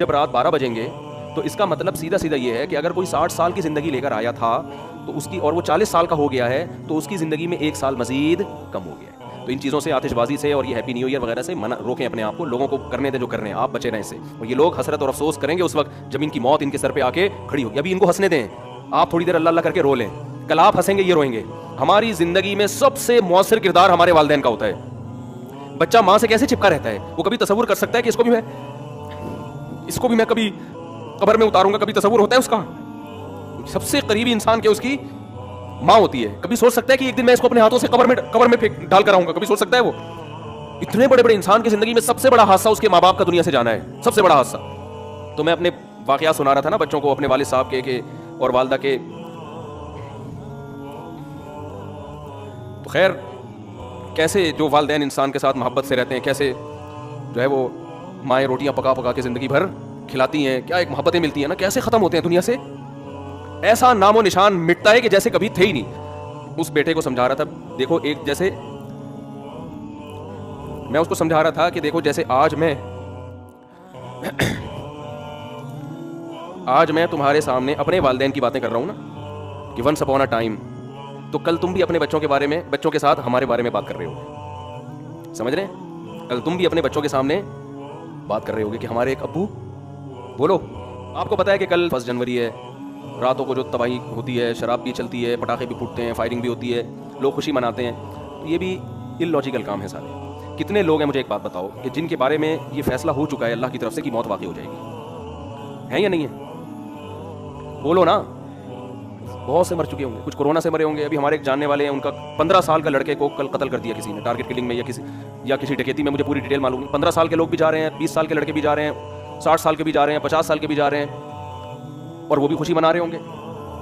جب رات 12 بجیں گے تو اس کا مطلب سیدھا سیدھا یہ ہے کہ اگر کوئی 60 سال کی زندگی لے کر آیا تھا تو اس کی، اور وہ 40 سال کا ہو گیا ہے تو اس کی زندگی میں 1 سال مزید کم ہو گیا ہے. تو ان چیزوں سے، آتش بازی سے اور یہ ہیپی نیو ایئر وغیرہ سے روکیں اپنے آپ کو. لوگوں کو کرنے دیں جو کرنے ہیں، آپ بچے رہیں اس سے. اور یہ لوگ حسرت اور افسوس کریں گے اس وقت جب ان کی موت ان کے سر پہ آ کے کھڑی ہوگی. ابھی ان کو ہنسنے دیں، آپ تھوڑی دیر اللہ اللہ کر کے رو لیں. کل آپ ہنسیں گے، یہ روئیں گے. ہماری زندگی میں سب سے مؤثر کردار ہمارے والدین کا ہوتا ہے. بچہ ماں سے کیسے چپکا رہتا ہے، وہ کبھی تصور کر سکتا ہے کہ اس کو بھی میں کبھی قبر میں اتاروں گا؟ کبھی تصور ہوتا ہے اس کا؟ سب سے قریبی انسان کیا اس کی ماں ہوتی ہے. کبھی سوچ سکتا ہے کہ ایک دن میں اس کو اپنے ہاتھوں سے قبر میں ڈال کر آؤں گا؟ کبھی سوچ سکتا ہے وہ؟ اتنے بڑے بڑے انسان کی زندگی میں سب سے بڑا حادثہ اس کے ماں باپ کا دنیا سے جانا ہے، سب سے بڑا حادثہ. تو میں اپنے واقعات سنا رہا تھا نا بچوں کو، اپنے والد صاحب کے اور والدہ کے. تو خیر، کیسے جو والدین انسان کے ساتھ محبت سے رہتے ہیں، کیسے جو ہے وہ مائیں روٹیاں پکا پکا کے زندگی بھر کھلاتی ہیں، کیا ایک محبتیں ملتی ہیں نا، کیسے ختم ہوتے ہیں دنیا سے. ایسا نام و نشان مٹتا ہے کہ جیسے کبھی تھے ہی نہیں. اس بیٹے کو سمجھا رہا تھا، دیکھو ایک جیسے میں اس کو سمجھا رہا تھا کہ دیکھو جیسے آج میں تمہارے سامنے اپنے والدین کی باتیں کر رہا ہوں نا کہ ونس اپون اے ٹائم، تو کل تم بھی اپنے بچوں کے بارے میں، بچوں کے ساتھ ہمارے بارے میں بات کر رہے ہو. سمجھ رہے ہیں؟ کل تم بھی اپنے بچوں کے سامنے بات کر رہے ہوگے کہ ہمارے ایک ابو. بولو، آپ کو پتا ہے کہ کل 1 جنوری ہے، راتوں کو جو تباہی ہوتی ہے، شراب بھی چلتی ہے، پٹاخے بھی پھوٹتے ہیں، فائرنگ بھی ہوتی ہے، لوگ خوشی مناتے ہیں. تو یہ بھی ان لاجیکل کام ہے سارے. کتنے لوگ ہیں، مجھے ایک بات بتاؤ، کہ جن کے بارے میں یہ فیصلہ ہو چکا ہے اللہ کی طرف سے کہ موت واقع ہو جائے گی؟ ہیں یا نہیں ہے؟ بولو نا. بہت سے مر چکے ہوں گے، کچھ کورونا سے مرے ہوں گے. ابھی ہمارے ایک جاننے والے ہیں، ان کا 15 سال کا لڑکے کو کل قتل کر دیا کسی نے، ٹارگٹ کلنگ میں یا کسی ڈکیتی میں. مجھے پوری ڈیٹیل معلوم نہیں. 15 سال کے لوگ بھی جا رہے ہیں، 20 سال کے لڑکے بھی جا رہے ہیں، 60 سال کے بھی جا رہے ہیں، 50 سال کے بھی جا رہے ہیں، اور وہ بھی خوشی منا رہے ہوں گے،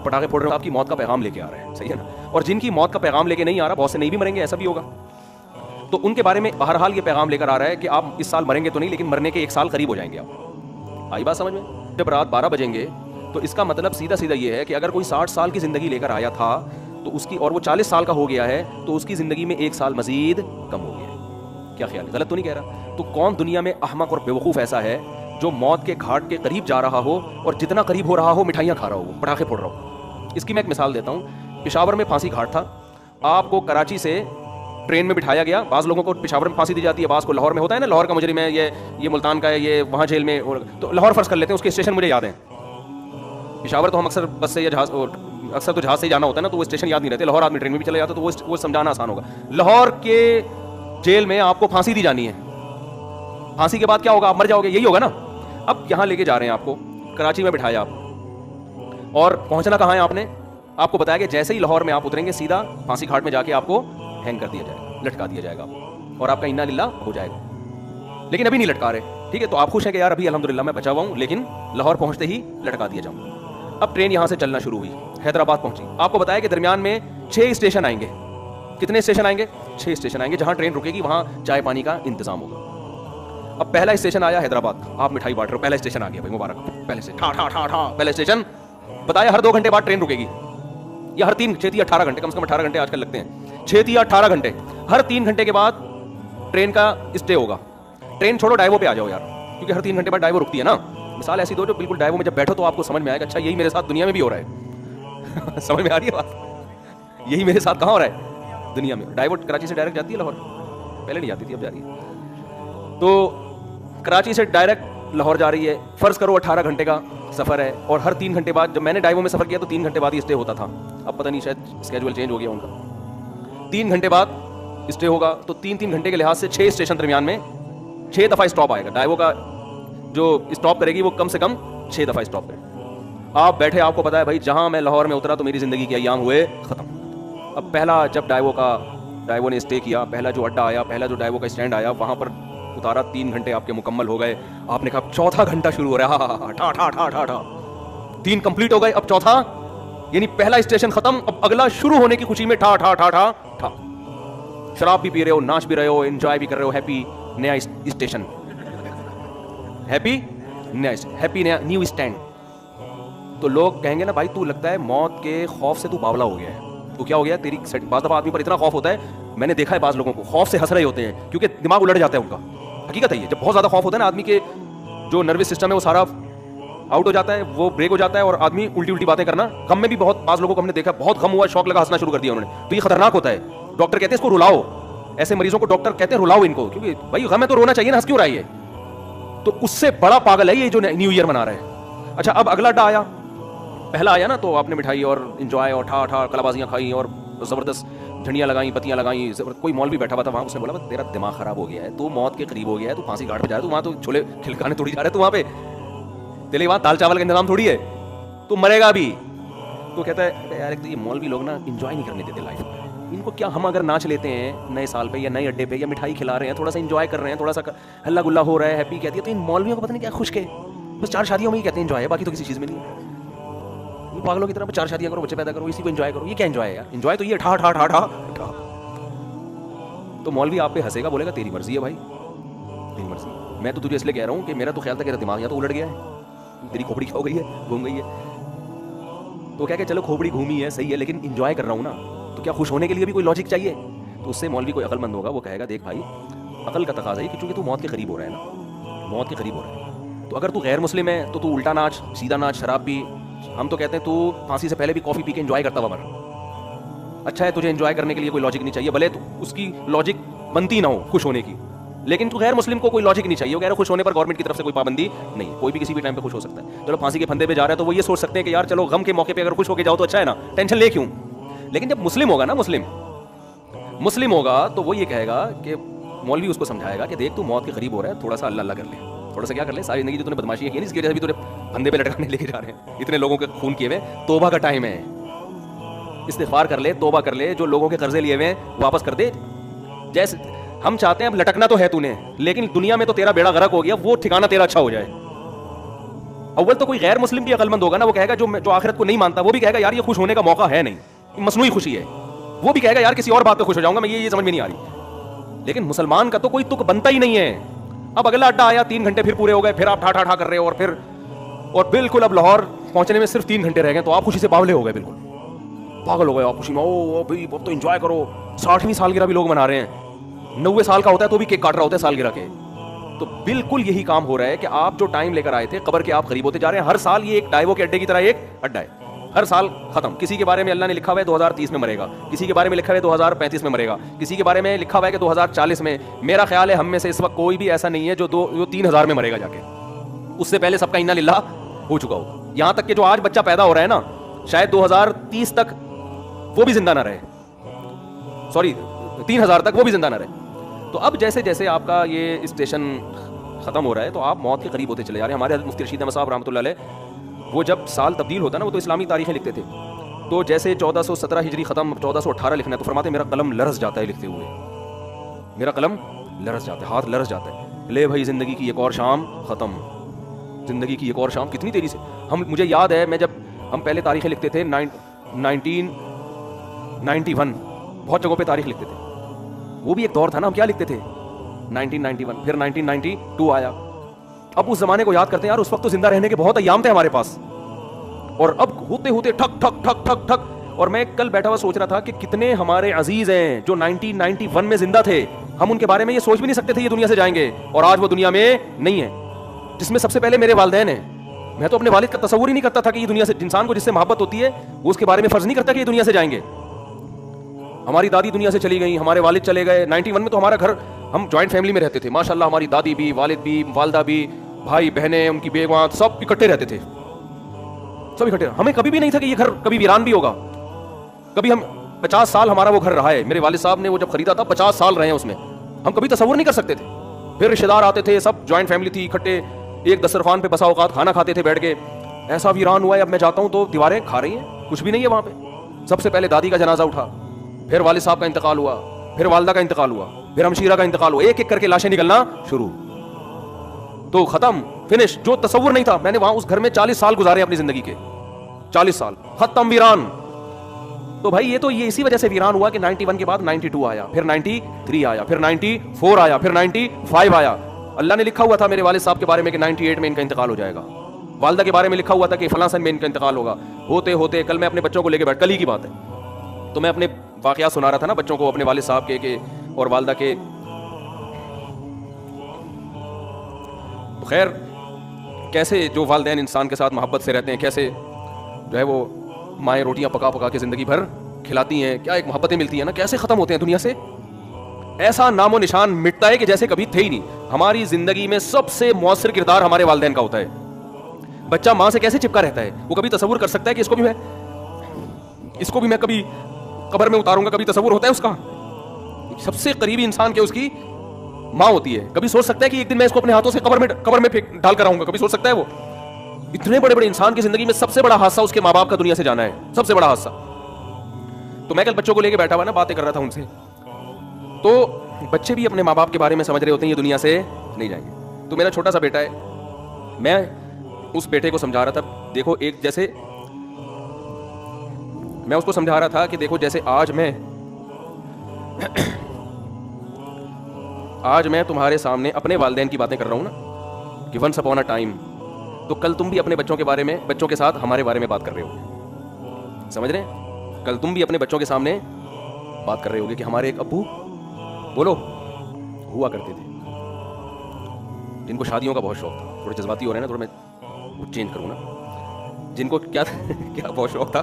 پٹاخے پھوڑ رہے ہیں. آپ کی موت کا پیغام لے کے آ رہے ہیں، صحیح ہے نا؟ اور جن کی موت کا پیغام لے کے نہیں آ رہا، بہت سے نہیں بھی مریں گے، ایسا بھی ہوگا. تو ان کے بارے میں بہرحال یہ پیغام لے کر آ رہا ہے کہ آپ اس سال مریں گے تو نہیں، لیکن مرنے کے 1 سال قریب ہو جائیں گے آپ. آئی بات سمجھ میں؟ جب رات 12 بجیں گے تو اس کا مطلب سیدھا سیدھا یہ ہے کہ اگر کوئی 60 سال کی زندگی لے کر آیا تھا تو اس کی، اور وہ 40 سال کا ہو گیا ہے تو اس کی زندگی میں 1 سال مزید کم ہو گیا ہے. کیا خیال ہے؟ غلط تو نہیں کہہ رہا؟ تو کون دنیا میں احمق اور بیوقوف ایسا ہے جو موت کے گھاٹ کے قریب جا رہا ہو اور جتنا قریب ہو رہا ہو مٹھائیاں کھا رہا ہو، پٹاخے پھوڑ رہا ہو؟ اس کی میں ایک مثال دیتا ہوں. پشاور میں پھانسی گھاٹ تھا. آپ کو کراچی سے ٹرین میں بٹھایا گیا. بعض لوگوں کو پشاور میں پھانسی دی جاتی ہے، بعض کو لاہور میں ہوتا ہے نا، لاہور کا مجرم ہے یہ ملتان کا ہے، یہ وہاں جیل میں. تو لاہور فرض کر لیتے ہیں، اس کے اسٹیشن مجھے یاد ہیں. پشاور تو ہم اکثر بس سے یا جہاز، اکثر تو جہاز سے ہی جانا ہوتا ہے نا، تو وہ اسٹیشن یاد نہیں رہتے. لاہور آدمی ٹرین میں بھی چلا جاتا تو وہ سمجھانا آسان ہوگا. لاہور کے جیل میں آپ کو پھانسی دی جانی ہے. پھانسی کے بعد کیا ہوگا؟ آپ مر جاؤ گے، یہی ہوگا نا. اب یہاں لے کے جا رہے ہیں آپ کو، کراچی میں بٹھایا آپ، اور پہنچنا کہاں ہے آپ نے؟ آپ کو بتایا کہ جیسے ہی لاہور میں آپ اتریں گے سیدھا پھانسی گھاٹ میں جا کے آپ کو ہینگ کر دیا جائے گا، لٹکا دیا جائے گا اور آپ کا انا للہ ہو جائے گا. لیکن ابھی نہیں لٹکا رہے، ٹھیک ہے؟ تو آپ خوش ہیں کہ یار ابھی الحمدللہ میں بچا ہوا ہوں، لیکن لاہور پہنچتے ہی لٹکا دیا جاؤں. اب ٹرین یہاں سے چلنا شروع ہوئی، حیدرآباد پہنچی. آپ کو بتایا کہ درمیان میں 6 اسٹیشن آئیں گے. کتنے اسٹیشن آئیں گے؟ 6 اسٹیشن آئیں گے. جہاں ٹرین رکے گی وہاں چائے پانی کا انتظام ہوگا. اب پہلا اسٹیشن آیا حیدرآباد، آپ مٹھائی بانٹ رہے ہو، پہلا اسٹیشن آ گیا بھائی، مبارک. پہلے سے پہلا اسٹیشن بتایا ہر 2 گھنٹے بعد ٹرین رکے گی، یا ہر 18 گھنٹے، کم سے کم 18 گھنٹے آج کل لگتے ہیں، 18 گھنٹے. ہر 3 گھنٹے کے بعد ٹرین کا اسٹے ہوگا. ٹرین چھوڑو، ڈائیو پہ آ جاؤ یار، کیونکہ ہر 3 گھنٹے بعد ڈائیو رکتی ہے نا. مثال ایسی دو جو بالکل ڈائیو میں جب بیٹھو تو آپ کو سمجھ میں آئے گا اچھا یہی میرے ساتھ دنیا میں بھی ہو رہا ہے. سمجھ میں آ رہی ہے بات؟ یہی میرے ساتھ کہاں ہو رہا ہے؟ دنیا میں. ڈائیو کراچی سے ڈائریکٹ جاتی ہے لاہور، پہلے نہیں جاتی تھی، اب جا رہی ہے. تو کراچی سے ڈائریکٹ لاہور جا رہی ہے. فرض کرو 18 گھنٹے کا سفر ہے، اور ہر 3 گھنٹے بعد، جب میں نے ڈائیو میں سفر کیا تو 3 گھنٹے بعد ہی اسٹے ہوتا تھا. اب پتہ نہیں شاید اسکیجول چینج ہو گیا ان کا. 3 گھنٹے بعد اسٹے ہوگا تو 3 گھنٹے کے لحاظ سے 6 اسٹیشن درمیان میں 6 دفعہ اسٹاپ آئے گا. ڈائیو کا جو اسٹاپ کرے گی وہ کم سے کم 6 دفعہ اسٹاپ کرے. آپ بیٹھے، آپ کو پتا ہے بھائی جہاں میں لاہور میں اترا تو میری زندگی کے ایام ہوئے ختم. اب پہلا جب ڈائیو نے اسٹے کیا، پہلا جو اڈا آیا، پہلا جو ڈائیو کا اسٹینڈ آیا، وہاں پر اتارا. 3 گھنٹے آپ کے مکمل ہو گئے. آپ نے کہا 4تھا گھنٹہ شروع ہو رہا، ٹھا ٹھا ٹھا ٹھا ٹھا. 3 کمپلیٹ ہو گئے، اب 4تھا، یعنی پہلا اسٹیشن ختم، اب اگلا شروع ہونے کی خوشی میں ٹھا ٹھا ٹھا ٹھا ٹھا. شراب بھی پی رہے ہو، ناچ بھی رہے ہو، انجوائے بھی کر رہے ہو. ہیپی نیا اسٹیشن، ہیپی نیا نیو اسٹینڈ. تو لوگ کہیں گے نا بھائی تو لگتا ہے موت کے خوف سے تو باولا ہو گیا ہے. تو کیا ہو گیا تیری؟ بعض دفعہ آدمی پر اتنا خوف ہوتا ہے، میں نے دیکھا ہے بعض لوگوں کو خوف سے ہنس رہے ہوتے ہیں کیونکہ دماغ الٹ جاتا ہے ان کا. حقیقت ہے یہ، جب بہت زیادہ خوف ہوتا ہے نا آدمی کے جو نروس سسٹم ہے وہ سارا آؤٹ ہو جاتا ہے, وہ بریک ہو جاتا ہے, اور آدمی الٹی الٹی باتیں کرنا. غم میں بھی بہت بعض لوگوں کو ہم نے دیکھا, بہت غم ہوا, شوق لگا, ہنسنا شروع کر دیا انہوں نے. تو یہ خطرناک ہوتا ہے. ڈاکٹر کہتے ہیں اس کو رلاؤ, ایسے مریضوں کو ڈاکٹر کہتے ہیں رلاؤ ان کو, کیونکہ بھائی غم ہے تو رونا چاہیے نا, ہنس کیوں رہا ہے. تو اس سے بڑا پاگل ہے یہ جو نیو ایئر منا رہا ہے. اچھا اب اگلا اڈا آیا, پہلا آیا نا, تو آپ نے مٹھائی اور انجوائے اور ٹھا ٹھا کلا بازیاں کھائی اور زبردست جھنڈیاں لگائیں, بتیاں لگائیں. کوئی مولوی بیٹھا ہوا تھا وہاں, اس نے بولا تیرا دماغ خراب ہو گیا ہے, تو موت کے قریب ہو گیا ہے, تو پھانسی گھاٹ پہ جا رہا ہے, تو وہاں تو چھولے کھلکانے تھوڑی جا رہے, تو وہاں پہ تیرے وہاں دال چاول کا انتظام تھوڑی ہے, تو مرے گا بھی. تو کہتا ہے یار ایک تو یہ مولوی لوگ نا انجوائے نہیں کرنے دیتے لائف میں. ان کو کیا, ہم اگر ناچ لیتے ہیں نئے سال پہ یا نئے اڈے پہ, یا مٹھائی کھلا رہے ہیں, تھوڑا سا انجوائے کر رہے ہیں, تھوڑا سا ہلا گلا ہو رہا ہے, ہیپی کہتی ہے, تو ان مولویوں کو پتہ نہیں کیا خوش کے بس 4 شادیوں میں ہی کہتے ہیں انجوائے, باقی تو کسی چیز میں نہیں ہے. یہ پاگلوں کی طرح 4 شادیاں کرو, بچے پیدا کرو, اسی کو انجوائے کرو. یہ کیا انجوائے ہے یار؟ انجوائے تو یہ ٹھا ٹھا ٹھا ٹھا ٹھا. تو مولوی آپ پہ ہنسے گا, بولے گا تیری مرضی ہے بھائی, تیری مرضی. میں تو تجھے اس لیے کہہ رہا ہوں کہ میرا تو خیال تھا کہ تیرا دماغ یا تو الٹ گیا ہے, تیری کھوپڑی کیا ہو گئی ہے, گھوم گئی ہے. تو کیا کہ چلو کھوپڑی گھومی ہے صحیح ہے, لیکن انجوائے کر رہا ہوں نا, تو کیا خوش ہونے کے لیے بھی کوئی لاجک چاہیے. تو اس سے مولوی کوئی عقل مند ہوگا, وہ کہے گا دیکھ بھائی عقل کا تقاضا ہے کہ چونکہ تو موت کے قریب ہو رہا ہے نا, موت کے قریب ہو رہا ہے, تو اگر تو غیر مسلم ہے تو الٹا ناچ, سیدھا ناچ, شراب پی. ہم تو کہتے ہیں تو پھانسی سے پہلے بھی کافی پی کے انجوائے کرتا ہوا مر. اچھا ہے, تجھے انجوائے کرنے کے لیے کوئی لاجک نہیں چاہیے, بھلے تو اس کی لاجک بنتی نہ ہو خوش ہونے کی, لیکن تو غیر مسلم کو کوئی لاجک نہیں چاہیے. وہ کہہ رہے خوش ہونے پر گورنمنٹ کی طرف سے کوئی پابندی نہیں, کوئی بھی کسی بھی ٹائم پہ خوش ہو سکتا ہے. چلو پھانسی کے پھندے پہ جا رہا ہے تو وہ یہ سوچ سکتے ہیں کہ یار چلو غم کے موقع پہ اگر خوش ہو کے جاؤ تو اچھا ہے نا, ٹینشن لے کیوں. لیکن جب مسلم ہوگا نا, مسلم ہوگا تو وہ یہ کہے گا کہ مولوی اس کو سمجھائے گا کہ دیکھ تو موت کے قریب ہو رہا ہے, تھوڑا سا اللہ اللہ کر لے, تھوڑا سا کیا کر لے, ساری زندگی جو تم نے بدماشی کی ہے اس کی وجہ سے بھی تمہیں پھندے پہ لٹکانے لے کے جا رہے ہیں, اتنے لوگوں کے خون کیے ہوئے, توبہ کا ٹائم ہے, استغفار کر لے, توبہ کر لے, جو لوگوں کے قرضے لیے ہوئے واپس کر دے. جیسے ہم چاہتے ہیں اب لٹکنا تو ہے تو نے, لیکن دنیا میں تو تیرا بیڑا غرق ہو گیا, وہ ٹھکانہ تیرا اچھا ہو جائے. اول تو کوئی غیر مسلم بھی عقل مند ہوگا نا, وہ کہے گا جو آخرت کو نہیں مانتا, وہ بھی کہے گا یار یہ خوش ہونے کا موقع ہے نہیں, مصنوعی خوشی ہے. وہ بھی کہے گا یار کسی اور بات پہ خوش ہو جاؤں گا میں, یہ سمجھ میں نہیں آ رہی. لیکن مسلمان کا تو کوئی تک بنتا ہی نہیں ہے. اب اگلا اڈا آیا, 3 گھنٹے پھر پورے ہو گئے, پھر آپ ٹھا ٹھا ٹھا کر رہے ہو, اور بالکل اب لاہور پہنچنے میں صرف 3 گھنٹے رہ گئے, تو آپ خوشی سے باولے ہو گئے, بالکل پاگل ہو گئے آپ خوشی میں. او بھائی اب تو انجوائے کرو, 60ویں سالگرہ بھی لوگ منا رہے ہیں, 90 سال کا ہوتا ہے تو بھی کیک کاٹ رہا ہوتا ہے سالگرہ کے. تو بالکل یہی کام ہو رہا ہے کہ آپ جو ٹائم لے کر آئے تھے قبر کے, آپ قریب ہوتے جا رہے ہیں. ہر سال یہ ایک ڈائیو کے اڈے کی طرح ایک اڈا ہے, ہر سال ختم. کسی کے بارے میں اللہ نے لکھا ہوا ہے 2030 میں مرے گا, کسی کے بارے میں لکھا ہوا ہے 2035 میں مرے گا, کسی کے بارے میں لکھا ہوا ہے کہ 2040 میں. میرا خیال ہے ہم میں سے اس وقت کوئی بھی ایسا نہیں ہے جو 3000 میں مرے گا جا کے, اس سے پہلے سب کا انا للہ ہو چکا ہوگا. یہاں تک کہ جو آج بچہ پیدا ہو رہا ہے نا, شاید 2030 تک وہ بھی زندہ نہ رہے, سوری 3000 تک وہ بھی زندہ نہ رہے. تو اب جیسے جیسے آپ کا یہ اسٹیشن ختم ہو رہا ہے تو آپ موت کے قریب ہوتے چلے جا رہے ہیں. ہمارے مفتی رشید احمد صاحب رحمۃ اللہ علیہ, وہ جب سال تبدیل ہوتا ہے نا, وہ تو اسلامی تاریخیں لکھتے تھے, تو جیسے 1417 ہجری ختم, 1418 لکھنا ہے, تو فرماتے ہیں میرا قلم لرز جاتا ہے لکھتے ہوئے, میرا قلم لرز جاتا ہے, ہاتھ لرز جاتا ہے. لے بھائی زندگی کی ایک اور شام ختم, زندگی کی ایک اور شام. کتنی تیزی سے مجھے یاد ہے, میں جب ہم پہلے تاریخیں لکھتے تھے 1991, بہت جگہوں پہ تاریخ لکھتے تھے, وہ بھی ایک دور تھا نا. ہم کیا لکھتے تھے 1991, پھر 1992 آیا. اب اس زمانے کو یاد کرتے ہیں یار, اس وقت تو زندہ رہنے کے بہت ایام تھے ہمارے پاس, اور اب ہوتے ہوتے ٹھک ٹھک ٹھک ٹھک ٹھک. اور میں کل بیٹھا ہوا سوچ رہا تھا کہ کتنے ہمارے عزیز ہیں جو 1991 میں زندہ تھے, ہم ان کے بارے میں یہ سوچ بھی نہیں سکتے تھے یہ دنیا سے جائیں گے, اور آج وہ دنیا میں نہیں ہے. جس میں سب سے پہلے میرے والدین ہیں. میں تو اپنے والد کا تصور ہی نہیں کرتا تھا کہ یہ دنیا سے, انسان کو جس سے محبت ہوتی ہے وہ اس کے بارے میں فرض نہیں کرتا کہ یہ دنیا سے جائیں گے. ہماری دادی دنیا سے چلی گئی, ہمارے والد چلے گئے. 91 میں تو ہمارا گھر, ہم جوائنٹ فیملی میں رہتے تھے ماشاءاللہ, ہماری دادی بھی, والد بھی, والدہ بھی, بھائی بہنیں, ان کی بیویاں, سب اکٹھے رہتے تھے, سب اکٹھے. ہمیں کبھی بھی نہیں تھا کہ یہ گھر کبھی ویران بھی ہوگا. کبھی ہم 50 سال ہمارا وہ گھر رہا ہے, میرے والد صاحب نے وہ جب خریدا تھا 50 سال رہے ہیں اس میں, ہم کبھی تصور نہیں کر سکتے تھے. پھر رشتے دار آتے تھے, سب جوائنٹ فیملی تھی, اکٹھے ایک دسترخوان پہ بسا اوقات کھانا کھاتے تھے بیٹھ کے. ایسا ویران ہوا ہے, اب میں جاتا ہوں تو دیواریں کھا رہی ہیں, کچھ بھی نہیں ہے وہاں پہ. سب سے پہلے دادی کا جنازہ اٹھا, پھر والد صاحب کا انتقال ہوا, پھر والدہ کا انتقال ہوا, پھر ہمشیرہ کا انتقال ہوا, ایک ایک کر کے لاشیں نکلنا شروع. تو ختم, فنش. جو تصور نہیں تھا, میں نے وہاں اس گھر میں 40 سال گزارے اپنی زندگی کے, 40 سال ختم, ویران. تو بھائی یہ تو یہ اسی وجہ سے ویران ہوا کہ 91 کے بعد 92 آیا, پھر 93 آیا, پھر 94 آیا, پھر 95 آیا. اللہ نے لکھا ہوا تھا میرے والد صاحب کے بارے میں کہ 98 میں ان کا انتقال ہو جائے گا. والدہ کے بارے میں لکھا ہوا تھا کہ فلاں سن میں ان کا انتقال ہوگا. ہوتے ہوتے کل میں اپنے بچوں کو لے کے بیٹھ, کل ہی کی بات ہے, تو میں اپنے واقعات سنا رہا تھا نا بچوں کو, اپنے والد صاحب کے اور والدہ کے. تو خیر کیسے جو والدین انسان کے ساتھ محبت سے رہتے ہیں, کیسے جو ہے وہ مائیں روٹیاں پکا پکا کے زندگی بھر کھلاتی ہیں, کیا ایک محبتیں ملتی ہیں نا, کیسے ختم ہوتے ہیں دنیا سے. ایسا نام و نشان مٹتا ہے کہ جیسے کبھی تھے ہی نہیں. ہماری زندگی میں سب سے مؤثر کردار ہمارے والدین کا ہوتا ہے. بچہ ماں سے کیسے چپکا رہتا ہے, وہ کبھی تصور کر سکتا ہے کہ اس کو بھی میں کبھی قبر میں اتاروں گا, کبھی تصور ہوتا ہے اس کا. سب سے قریبی انسان کے اس کی ماں ہوتی ہے. کبھی سوچ سکتا ہے کہ ایک دن میں اس کو اپنے ہاتھوں سے قبر میں ڈال کر آؤں گا, کبھی سوچ سکتا ہے وہ. اتنے بڑے بڑے انسان کی زندگی میں سب سے بڑا حادثہ اس کے ماں باپ کا دنیا سے جانا ہے, سب سے بڑا حادثہ. تو میں کل بچوں کو لے کے بیٹھا ہوا نا, باتیں کر رہا تھا ان سے, تو بچے بھی اپنے ماں باپ کے بارے میں سمجھ رہے ہوتے ہیں یہ دنیا سے نہیں جائیں گے. تو میرا چھوٹا سا بیٹا ہے, میں اس بیٹے کو سمجھا رہا تھا, دیکھو ایک جیسے میں اس کو سمجھا رہا تھا کہ دیکھو جیسے آج میں تمہارے سامنے اپنے والدین کی باتیں کر رہا ہوں نا, کہ ونس اپون اے ٹائم, تو کل تم بھی اپنے بچوں کے بارے میں, بچوں کے ساتھ ہمارے بارے میں بات کر رہے ہو. سمجھ رہے ہیں, کل تم بھی اپنے بچوں کے سامنے بات کر رہے ہوگے کہ ہمارے ایک ابو بولو ہوا کرتے تھے, جن کو شادیوں کا بہت شوق تھا. تھوڑے جذباتی ہو رہے ہیں نا, تھوڑا میں چینج کروں نا. جن کو کیا بہت شوق تھا,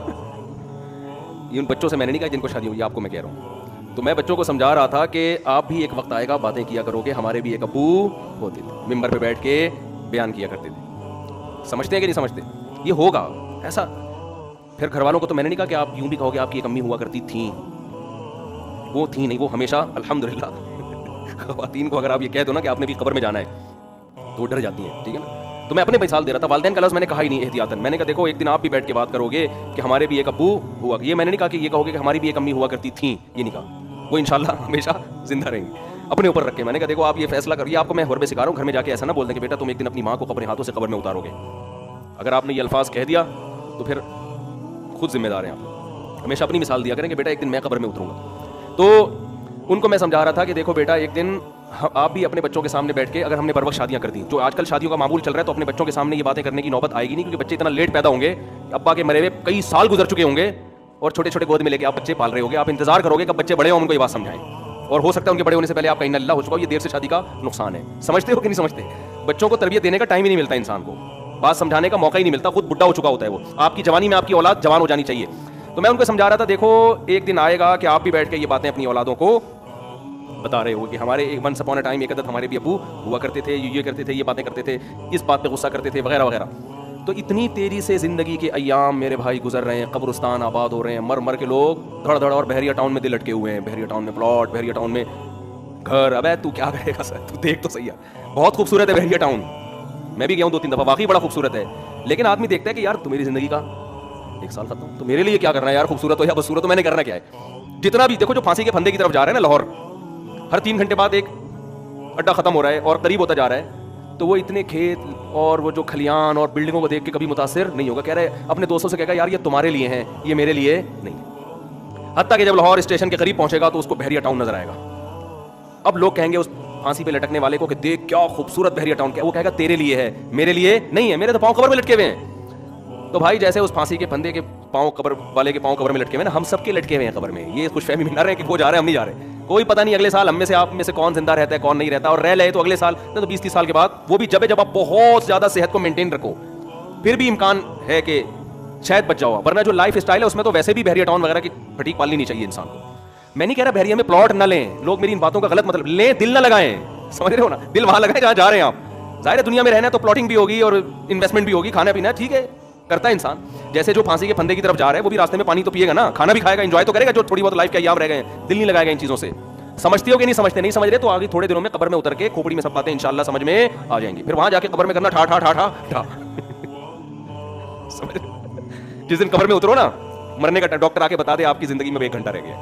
یہ ان بچوں سے میں نے نہیں کہا جن کو شادی ہوئی, آپ کو میں کہہ رہا ہوں. تو میں بچوں کو سمجھا رہا تھا کہ آپ بھی ایک وقت آئے گا, باتیں کیا کرو گے, ہمارے بھی ایک ابو ہوتے تھے, ممبر پہ بیٹھ کے بیان کیا کرتے تھے. سمجھتے ہیں کہ نہیں سمجھتے, یہ ہوگا ایسا. پھر گھر والوں کو تو میں نے نہیں کہا کہ آپ یوں بھی کہو گے آپ کی ایک امی ہوا کرتی تھیں, وہ تھیں نہیں, وہ ہمیشہ الحمدللہ. خواتین کو اگر آپ یہ کہہ دو نا کہ آپ نے بھی قبر میں جانا ہے تو وہ ڈر جاتی ہیں, ٹھیک ہے نا. تو میں اپنے مثال دے رہا تھا, والدین کا لفظ میں نے کہا ہی نہیں احتیاطاً. میں نے کہا دیکھو ایک دن آپ بھی بیٹھ کے بات کرو گے کہ ہمارے بھی ایک ابو ہوا, یہ میں نے نہیں کہا کہ یہ کہو گے کہ ہماری بھی ایک امی ہوا کرتی تھیں, یہ نہیں کہا. وہ انشاءاللہ ہمیشہ زندہ رہیں گی. اپنے اوپر رکھ کے میں نے کہا دیکھو آپ یہ فیصلہ کریے, آپ کو میں غربے سکھا رہا ہوں, گھر میں جا کے ایسا نہ بول دیں کہ بیٹا تم ایک دن اپنی ماں کو اپنے ہاتھوں سے قبر میں اتارو گے. اگر آپ نے یہ الفاظ کہہ دیا تو پھر خود ذمہ دار ہیں آپ. ہمیشہ اپنی مثال دیا کریں کہ بیٹا ایک دن میں قبر میں اتروں گا. تو ان کو میں سمجھا رہا تھا کہ دیکھو بیٹا ایک دن آپ بھی اپنے بچوں کے سامنے بیٹھ کے, اگر ہم نے بر وقت شادیاں کر دیں, جو آج کل شادیوں کا معمول چل رہا ہے, تو اپنے بچوں کے سامنے یہ باتیں کرنے کی نوبت آئے گی نہیں, کیونکہ بچے اتنا لیٹ پیدا ہوں گے, ابا کے مرے ہوئے کئی سال گزر چکے ہوں گے, اور چھوٹے چھوٹے گود میں لے کے آپ بچے پال رہے ہوں گے. آپ انتظار کرو گے کہ بچے بڑے ہوں, ان کو یہ بات سمجھائیں, اور ہو سکتا ہے ان کے بڑے ہونے سے پہلے آپ کا ان اللہ ہو چکا ہو. یہ دیر سے شادی کا نقصان ہے. سمجھتے ہو کہ نہیں سمجھتے؟ بچوں کو تربیت دینے کا ٹائم ہی نہیں ملتا انسان کو, بات سمجھانے کا موقع ہی نہیں ملتا, خود بڈھا ہو چکا ہوتا ہے وہ. آپ کی جوانی میں آپ کی اولاد جوان ہو جانی چاہیے. تو میں ان کو سمجھا رہا تھا دیکھو ایک دن آئے گا کہ آپ بھی بیٹھ کے یہ باتیں اپنی اولادوں کو بتا رہے ہو کہ ہمارے ایک ونس اپون اے ٹائم ایک عدد ہمارے بھی ابو ہوا کرتے تھے, یہ کرتے تھے, یہ باتیں کرتے تھے, اس بات پہ غصہ کرتے تھے, وغیرہ وغیرہ. تو اتنی تیزی سے زندگی کے ایام میرے بھائی گزر رہے ہیں, قبرستان آباد ہو رہے ہیں, مر مر کے لوگ دھڑ دھڑ, اور بحریہ ٹاؤن میں دل لٹکے ہوئے ہیں, بحریہ ٹاؤن میں پلاٹ, بحریہ ٹاؤن میں گھر. ابے تو کیا کرے گا سر, تو دیکھ تو صحیح ہے, بہت خوبصورت ہے بحریہ ٹاؤن, میں بھی گیا ہوں 2-3 دفعہ, واقعی بڑا خوبصورت ہے. لیکن آدمی دیکھتا ہے کہ یار تو میری زندگی کا 1 سال ختم, تو میرے لیے کیا کرنا ہے یار, خوبصورت ہو یا بدصورت ہو, میں نے کرنا کیا ہے. جتنا بھی دیکھو جو پھانسی کے پھندے کی طرف جا رہے ہیں نا لاہور, ہر 3 گھنٹے بعد ایک اڈا ختم ہو رہا ہے اور قریب ہوتا جا رہا ہے, تو وہ اتنے کھیت اور وہ جو کھلیان اور بلڈنگوں کو دیکھ کے کبھی متاثر نہیں ہوگا. کہہ رہے اپنے دوستوں سے کہے گا یار یہ تمہارے لیے ہیں, یہ میرے لیے نہیں. حتیٰ کہ جب لاہور اسٹیشن کے قریب پہنچے گا تو اس کو بحریہ ٹاؤن نظر آئے گا. اب لوگ کہیں گے اس پھانسی پہ لٹکنے والے کو کہ دیکھ کیا خوبصورت بحریہ ٹاؤن, کیا وہ کہے گا تیرے لیے ہے, میرے لیے نہیں ہے, میرے تو پاؤں قبر میں لٹکے ہوئے ہیں. تو بھائی جیسے اس پھانسی کے پھندے کے پاؤں قبر والے کے پاؤں قبر میں لٹکے ہوئے ہیں نا, ہم سب کے لٹکے ہوئے ہیں قبر میں. یہ خوش فہمی میں نہ رہے کہ وہ جا رہے ہیں ہم نہیں جا رہے, کوئی پتہ نہیں اگلے سال ہم میں سے آپ میں سے کون زندہ رہتا ہے کون نہیں رہتا, اور رہ لے تو اگلے سال تو 20-30 سال کے بعد, وہ بھی جب آپ بہت زیادہ صحت کو مینٹین رکھو, پھر بھی امکان ہے کہ شاید بچ جاؤ. ورنہ جو لائف اسٹائل ہے اس میں تو ویسے بھی بحریہ ٹاؤن وغیرہ کی پھٹیک پالنی نہیں چاہیے انسان کو. میں نہیں کہہ رہا بحریہ میں پلاٹ نہ لیں, لوگ میری ان باتوں کا غلط مطلب لیں, دل نہ لگائیں, سمجھ رہے ہو نا, دل وہاں لگائیں جہاں جا رہے ہیں آپ. ظاہر ہے دنیا میں رہنا ہے تو پلاٹنگ بھی ہوگی اور انویسٹمنٹ بھی ہوگی, کھانا پینا ٹھیک ہے کرتا ہے انسان. جیسے جو پھانسی کے پھندے کی طرف جا رہا ہے وہ بھی راستے میں پانی تو پیے گا نا, کھانا بھی کھائے گا, انجوائے تو کرے گا, جو تھوڑی بہت لائف کے ایام رہ گئے ہیں دل نہیں لگائے گا ان چیزوں سے. سمجھتے ہو کہ نہیں سمجھتے؟ نہیں سمجھ رہے تو آگے تھوڑے دنوں میں قبر میں اتر کے کھوپڑی میں سب باتیں انشاءاللہ سمجھ میں آ جائیں گی. پھر وہاں جا کے قبر میں کرنا ٹھا ٹھا ٹھا ٹھا ٹھا. جس دن قبر میں اترو نا, مرنے کا ڈاکٹر آ کے بتا دے آپ کی زندگی میں 1 گھنٹہ رہ گیا,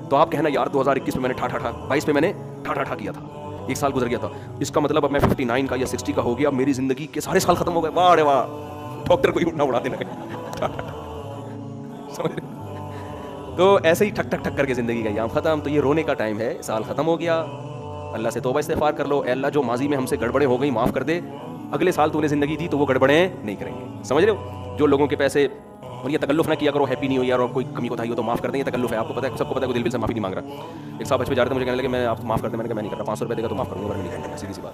تو آپ کہنا یار 2021 میں نے ٹھا ٹھا ٹھا, 22 میں نے ٹھا ٹھا ٹھا کیا تھا, 1 سال گزر گیا تھا, اس کا مطلب اب میں 59 کا یا 60 کا ہو گیا, میری زندگی کے سارے سال ختم ہو گئے. واہ رے واہ, ڈاکٹر کو ہی اٹھنا اڑا دینا. تو ایسے ہی ٹھک ٹھک ٹھک کر کے زندگی کا ایام ختم. تو یہ رونے کا ٹائم ہے, سال ختم ہو گیا, اللہ سے توبہ استغفار کر لو, اے اللہ جو ماضی میں ہم سے گڑبڑیں ہو گئی معاف کر دے, اگلے سال تو نے زندگی دی تو وہ گڑبڑیں نہیں کریں گے. سمجھ رہے ہو, جو لوگوں کے پیسے, اور یہ تکلف نہ کیا کرو, ہیپی نہیں ہو یار, اور کوئی کمی کوتاہی ہو تو معاف کر دیں, یہ تکلف ہے, آپ کو پتہ ہے, سب کو پتہ ہے, کوئی دل سے معافی نہیں مانگ رہا. ایک صاحب بچ پہ جا رہے تھے, مجھے کہنے لگے میں آپ کو معاف کر دیں, میں نے کہا میں نہیں کر رہا, 500 روپے دے گا تو معاف کروں گا, میں نہیں کروں گا, سیدھی سی بات.